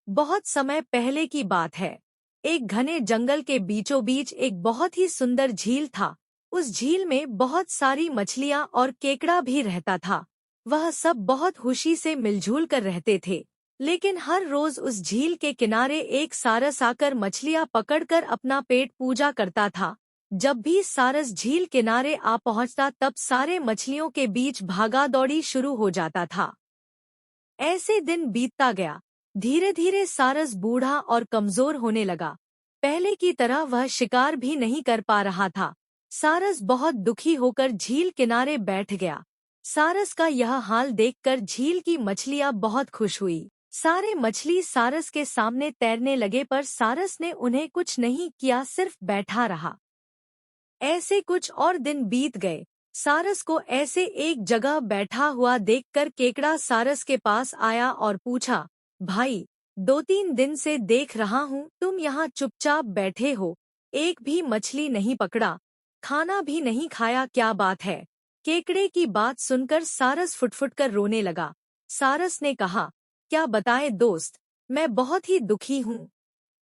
बहुत समय पहले की बात है। एक घने जंगल के बीचों बीच एक बहुत ही सुंदर झील था। उस झील में बहुत सारी मछलियां और केकड़ा भी रहता था। वह सब बहुत खुशी से मिलजुल कर रहते थे। लेकिन हर रोज उस झील के किनारे एक सारस आकर मछलियां पकड़कर अपना पेट पूजा करता था। जब भी सारस झील किनारे आ पहुंचता तब सारे मछलियों के बीच भागा दौड़ी शुरू हो जाता था। ऐसे दिन बीतता गया। धीरे धीरे सारस बूढ़ा और कमजोर होने लगा। पहले की तरह वह शिकार भी नहीं कर पा रहा था। सारस बहुत दुखी होकर झील किनारे बैठ गया। सारस का यह हाल देखकर झील की मछलियां बहुत खुश हुई। सारे मछली सारस के सामने तैरने लगे पर सारस ने उन्हें कुछ नहीं किया, सिर्फ बैठा रहा। ऐसे कुछ और दिन बीत गए। सारस को ऐसे एक जगह बैठा हुआ देखकर केकड़ा सारस के पास आया और पूछा, भाई, 2-3 दिन से देख रहा हूँ तुम यहाँ चुपचाप बैठे हो, एक भी मछली नहीं पकड़ा, खाना भी नहीं खाया, क्या बात है? केकड़े की बात सुनकर सारस फुटफुट कर रोने लगा। सारस ने कहा, क्या बताएं दोस्त, मैं बहुत ही दुखी हूँ।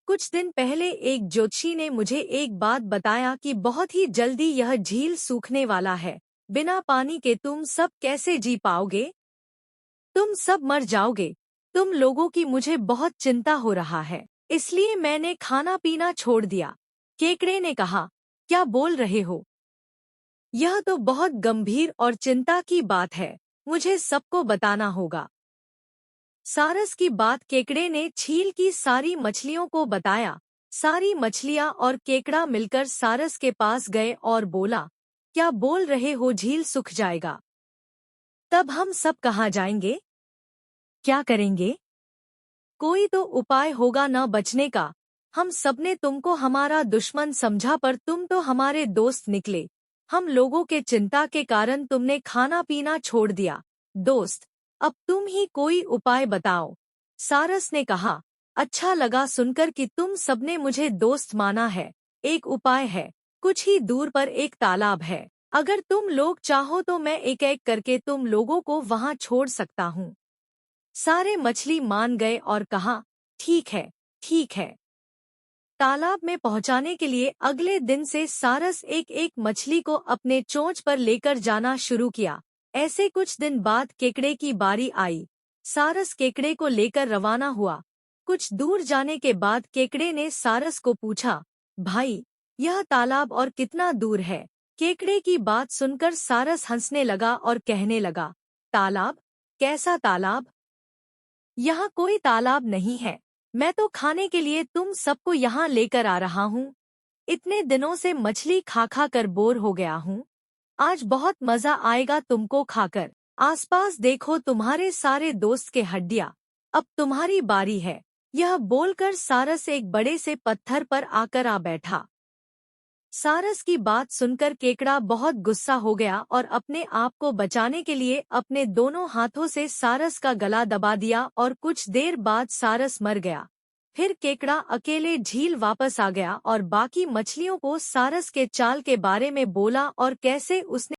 कुछ दिन पहले एक ज्योतिषी ने मुझे एक बात बताया कि बहुत ही जल्दी यह झील सूखने वाला है। बिना पानी के तुम सब कैसे जी पाओगे? तुम सब मर जाओगे। तुम लोगों की मुझे बहुत चिंता हो रहा है, इसलिए मैंने खाना पीना छोड़ दिया। केकड़े ने कहा, क्या बोल रहे हो? यह तो बहुत गंभीर और चिंता की बात है, मुझे सबको बताना होगा। सारस की बात केकड़े ने झील की सारी मछलियों को बताया। सारी मछलियां और केकड़ा मिलकर सारस के पास गए और बोला, क्या बोल रहे हो, झील सूख जाएगा? तब हम सब कहाँ जाएंगे? क्या करेंगे? कोई तो उपाय होगा न बचने का। हम सबने तुमको हमारा दुश्मन समझा पर तुम तो हमारे दोस्त निकले। हम लोगों के चिंता के कारण तुमने खाना पीना छोड़ दिया। दोस्त, अब तुम ही कोई उपाय बताओ। सारस ने कहा, अच्छा लगा सुनकर कि तुम सबने मुझे दोस्त माना है। एक उपाय है, कुछ ही दूर पर एक तालाब है। अगर तुम लोग चाहो तो मैं एक एक करके तुम लोगों को वहां छोड़ सकता हूँ। सारे मछली मान गए और कहा, ठीक है, ठीक है। तालाब में पहुंचाने के लिए अगले दिन से सारस एक एक मछली को अपने चोंच पर लेकर जाना शुरू किया। ऐसे कुछ दिन बाद केकड़े की बारी आई। सारस केकड़े को लेकर रवाना हुआ। कुछ दूर जाने के बाद केकड़े ने सारस को पूछा, भाई, यह तालाब और कितना दूर है? केकड़े की बात सुनकर सारस हंसने लगा और कहने लगा, तालाब? कैसा तालाब? यहाँ कोई तालाब नहीं है। मैं तो खाने के लिए तुम सबको यहाँ लेकर आ रहा हूँ। इतने दिनों से मछली खा खा कर बोर हो गया हूँ। आज बहुत मजा आएगा तुमको खाकर। आसपास देखो, तुम्हारे सारे दोस्त के हड्डियाँ। अब तुम्हारी बारी है। यह बोलकर सारस एक बड़े से पत्थर पर आकर आ बैठा। सारस की बात सुनकर केकड़ा बहुत गुस्सा हो गया और अपने आप को बचाने के लिए अपने दोनों हाथों से सारस का गला दबा दिया और कुछ देर बाद सारस मर गया। फिर केकड़ा अकेले झील वापस आ गया और बाकी मछलियों को सारस के चाल के बारे में बोला और कैसे उसने